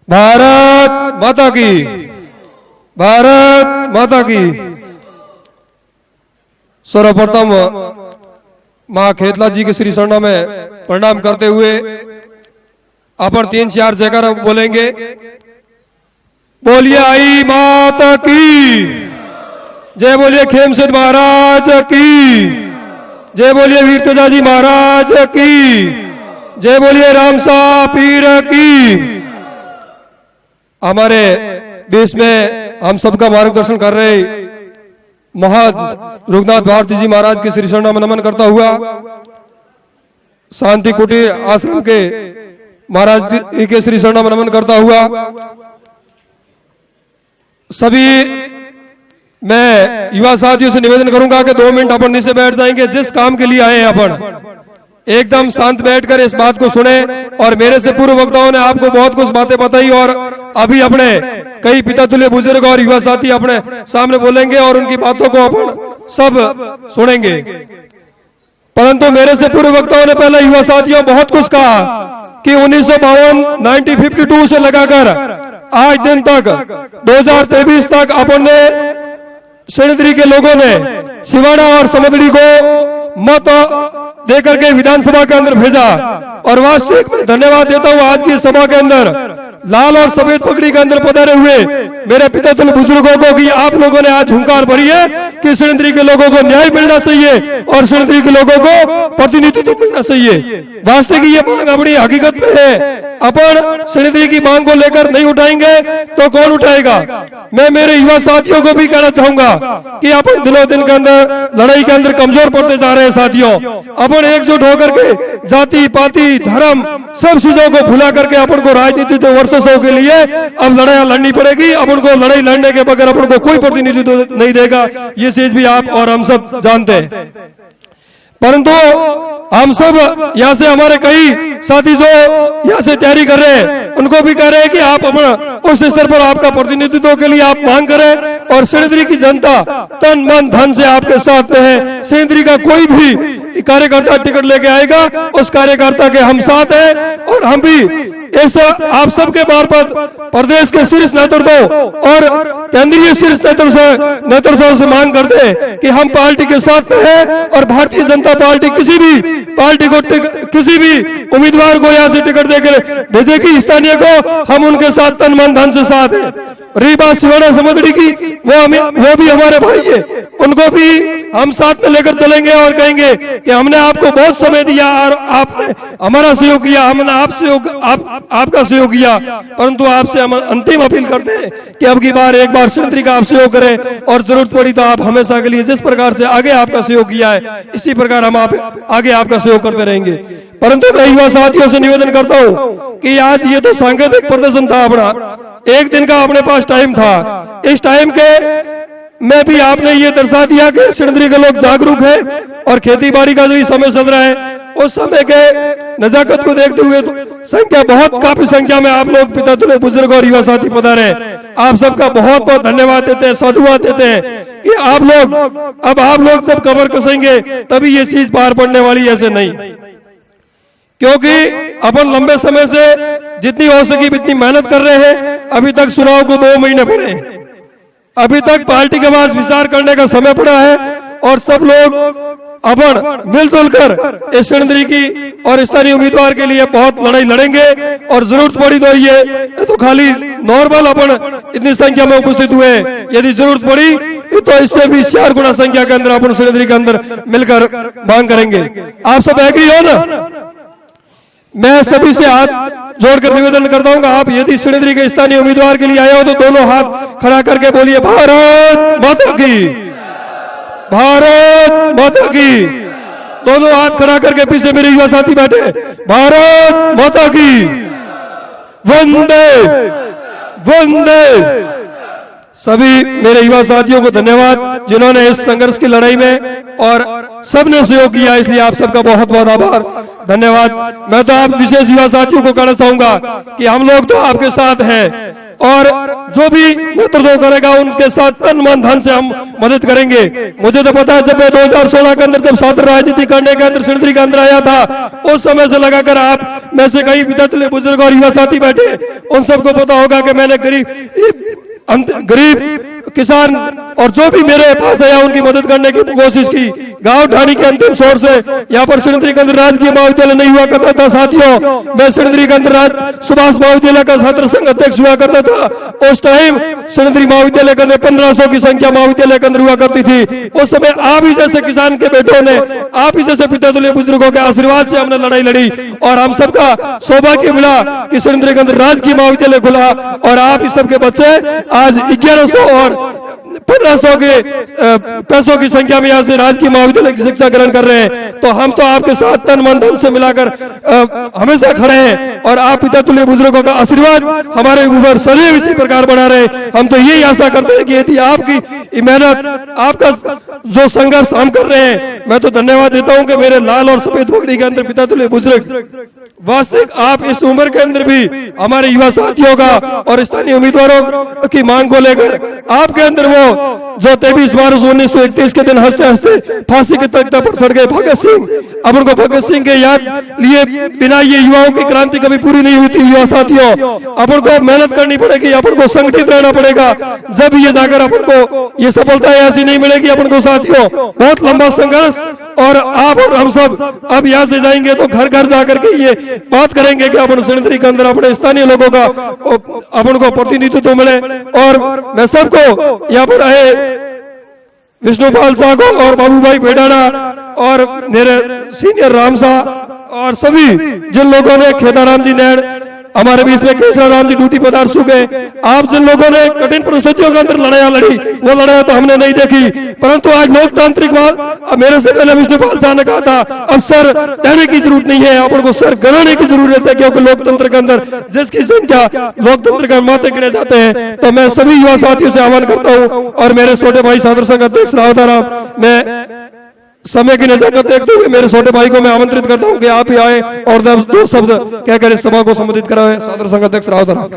भारत माता की, भारत माता की। सर्वप्रथम मां खेतला जी के श्री चरणों में प्रणाम करते हुए अपन 3-4 जयकारा बोलेंगे। बोलिए आई माता की जय, बोलिए खेमसिद्ध महाराज की जय, बोलिए वीर तेजाजी महाराज की जय, बोलिए रामसा पीर की। हमारे देश में हम सबका मार्गदर्शन कर रहे महंत रघुनाथ भारती जी महाराज के श्री चरणों में नमन करता हुआ, शांति कुटीर आश्रम के महाराज जी के श्री चरणों में नमन करता हुआ, सभी मैं युवा साथियों से निवेदन करूंगा कि 2 मिनट अपन नीचे बैठ जाएंगे। जिस काम के लिए आए हैं अपन एकदम शांत बैठकर इस बात को सुने। और मेरे से पूर्व वक्ताओं ने आपको बहुत कुछ बातें बताई और अभी अपने कई पिता तुल्य बुजुर्ग और युवा साथी अपने सामने बोलेंगे और उनकी बातों को अपन सब सुनेंगे। परंतु मेरे से पूर्व वक्ताओं ने पहले युवा साथियों बहुत कुछ कहा कि 1952 से लगाकर आज दिन तक 2023 तक अपन ने शनिद्री के लोगों ने सिवाड़ा और समदड़ी को मत देकर के विधानसभा के अंदर भेजा। और वास्तविक में धन्यवाद देता हूं आज की सभा के अंदर लाल और सफेद पगड़ी के अंदर पधारे हुए मेरे पिता तुल्य बुजुर्गों को कि आप लोगों ने आज हुंकार भरी है कि शनिद्री के लोगों को न्याय मिलना चाहिए और शनिद्री के लोगों को प्रतिनिधित्व मिलना चाहिए। वास्तविक ये मांग अपनी हकीकत में है। अपन शनिद्री की मांग को लेकर नहीं उठाएंगे तो कौन उठाएगा। मैं मेरे युवा साथियों को भी कहना चाहूंगा कि अपन दिनों दिन के अंदर लड़ाई के अंदर कमजोर पड़ते जा रहे हैं साथियों। अपन एकजुट होकर के जाति पाति धर्म सब चीजों को भुला करके अपन को राजनीति तो वर्षों के लिए अब लड़ाई लड़नी पड़ेगी। अपन को लड़ाई लड़ने के बगैर अपन को कोई प्रतिनिधित्व नहीं देगा, ये चीज भी आप और हम सब जानते हैं। परंतु हम सब यहाँ से हमारे कई साथी जो यहाँ से तैयारी कर रहे हैं उनको भी कह रहे हैं कि आप अपना उस स्तर पर आपका प्रतिनिधित्व के लिए आप मांग करें और शनिद्री की जनता तन मन धन से आपके साथ में है। शनिद्री का कोई भी कार्यकर्ता टिकट लेके आएगा उस कार्यकर्ता के हम साथ हैं और हम भी इस आप सबके मार्फत प्रदेश के शीर्ष नेतृत्व और केंद्रीय शीर्ष नेतृत्व से मांग करते हैं कि हम पार्टी के साथ में हैं और भारतीय जनता पार्टी किसी भी पार्टी को किसी भी उम्मीदवार को यहाँ से टिकट देकर भेजेगी स्थानीय को, हम उनके साथ तन मन धन से साथ हैं। रही बात सिवाड़ा समदड़ी की, वो भी हमारे भाई है, उनको भी हम साथ में लेकर चलेंगे और कहेंगे कि हमने आपको बहुत समय दिया और आपने हमारा सहयोग किया, हमने आपका सहयोग किया। परंतु आपसे हम अंतिम अपील करते हैं कि अब की बार एक बार शनिद्री का आप सहयोग करें और जरूरत पड़ी तो आप हमेशा के लिए जिस प्रकार से आगे आपका सहयोग किया है इसी प्रकार हम आगे आपका सहयोग करते रहेंगे। परंतु मैं युवा साथियों से निवेदन करता हूं कि आज ये तो सांकेतिक प्रदर्शन था, अपना एक दिन का अपने पास टाइम था। इस टाइम के में भी आपने ये दर्शा दिया कि शनिद्री के लोग जागरूक है और खेती बाड़ी का जो समय चल रहा है उस समय के नजाकत को देखते हुए तो संख्या बहुत काफी संख्या में आप लोग पिता तुल्य बुजुर्ग और युवा साथी पधारे हैं। आप सबका बहुत बहुत धन्यवाद देते हैं, साधुवाद देते हैं कि आप लोग जब कमर कसेंगे तभी ये चीज पार पड़ने वाली, ऐसे नहीं। क्योंकि अपन लंबे समय से जितनी हो सकी इतनी मेहनत कर रहे हैं। अभी तक चुनाव को 2 महीने पड़े, अभी तक पार्टी के पास विचार करने का समय पड़ा है और सब लोग अपन मिलजुल कर इस शनिद्री की और स्थानीय उम्मीदवार के लिए बहुत लड़ाई लड़ेंगे और जरूरत पड़ी तो ये तो खाली नॉर्मल अपन इतनी संख्या में उपस्थित हुए, यदि जरूरत पड़ी तो इससे भी 4 गुना संख्या के अंदर अपन शनिद्री के अंदर मिलकर मांग करेंगे। आप सब एग्री हो ना? मैं सभी से हाथ जोड़कर निवेदन करता हूं आप यदि शनिद्री के स्थानीय उम्मीदवार के लिए आए हो तो दोनों हाथ खड़ा करके बोलिए भारत माता की, भारत माता की। दोनों हाथ खड़ा करके पीछे मेरे युवा साथी बैठे, भारत माता की, वंदे वंदे। सभी मेरे युवा साथियों को धन्यवाद जिन्होंने इस संघर्ष की लड़ाई में और सबने सहयोग किया, इसलिए आप सबका बहुत बहुत आभार, धन्यवाद। मैं तो आप विशेष युवा साथियों को कहना चाहूंगा कि हम लोग तो आपके साथ हैं और जो भी नेतृत्व करेगा उनके साथ तन मन धन से हम मदद करेंगे। मुझे तो पता है जब मैं 2016 के अंदर जब छात्र राजनीति करने के अंदर सिणधरी के अंदर आया था, उस समय से लगाकर आप में से कई विद्यार्थी बुजुर्ग और युवा साथी बैठे, उन सबको पता होगा कि मैंने गरीब किसान और जो भी मेरे पास आया उनकी मदद करने की कोशिश की। गांव ढाणी के अंतिम छोर से यहाँ पर सिणधरी के अंदर राजकीय महाविद्यालय नहीं हुआ करता था साथियों। मैं सिणधरी के अंदर सुभाष महाविद्यालय का छात्र संघ अध्यक्ष हुआ करता था। उस टाइम सिणधरी महाविद्यालय के अंदर 1500 की संख्या महाविद्यालय के अंदर हुआ करती थी। उस समय आप ही जैसे किसान के बेटों ने, आप ही जैसे पितातुल्य बुजुर्गों के आशीर्वाद से हमने लड़ाई लड़ी और हम सबका सौभाग्य मिला कि सिणधरी के अंदर राजकीय महाविद्यालय खुला और आप ही सबके बच्चे आज 1100 और 1500 के पैसों की संख्या में यहाँ से राजकीय महाविद्यालय की शिक्षा ग्रहण कर रहे हैं। तो हम तो आपके साथ तन मन धन से मिलाकर हमेशा खड़े हैं और आप पितातुल्य बुजुर्गों का आशीर्वाद हमारे ऊपर सदैव इसी प्रकार बना रहे। हम तो यही आशा करते हैं कि यदि आपकी मेहनत, आपका जो संघर्ष हम कर रहे हैं, मैं तो धन्यवाद देता हूं कि मेरे लाल और सफेद पगड़ी के अंदर पितातुल्य बुजुर्ग वास्तविक आप इस उम्र के अंदर भी हमारे युवा साथियों का और स्थानीय उम्मीदवारों की मांग को लेकर आपके अंदर वो जो 23 मार्च 1931 के दिन हंसते हंसते फांसी के तख्ते पर सड़ गए भगत सिंह, अब उनको भगत सिंह के याद लिए बिना ये युवाओं की क्रांति कभी पूरी नहीं हुई थी। युवा साथियों, अपन को मेहनत करनी पड़ेगी, अपन को संगठित रहना पड़ेगा, जब ये जाकर अपन को ये सफलता ऐसी नहीं मिलेगी। अपन को साथियों बहुत लंबा संघर्ष और आप और हम सब अब यहाँ से जाएंगे तो घर घर जाकर के ये बात करेंगे कि अपन सिणधरी के अंदर अपने स्थानीय लोगों का अपन को प्रतिनिधित्व मिले। और मैं सबको यहाँ पर आए विष्णुपाल साह को और बाबू भाई बेडाना और मेरे सीनियर राम साह और सभी जिन लोगों ने खेताराम जी नैण हमारे बीच में केसरा राम जी ड्यूटी पदार सु गए, आप जिन लोगों ने कठिन परिस्थितियों के अंदर लड़ाई लड़ी, वो लड़ाई तो हमने नहीं देखी, परंतु आज लोकतांत्रिक मेरे से पहले विष्णुपाल साह ने कहा था अब सर देने की जरूरत नहीं है, अपन को सर गणाने की जरूरत है, क्योंकि लोकतंत्र के अंदर जिसकी संख्या लोकतंत्र के माथे गिने जाते हैं। तो मैं सभी युवा साथियों से आह्वान करता हूँ और मेरे छोटे भाई छात्र संघ अध्यक्ष रावताराम, मैं समय की नजाकत देखते हुए मेरे छोटे भाई को मैं आमंत्रित करता हूं कि आप ही आए और दो शब्द कहकर इस सभा को संबोधित कराएं। छात्र संघ अध्यक्ष रावताराम।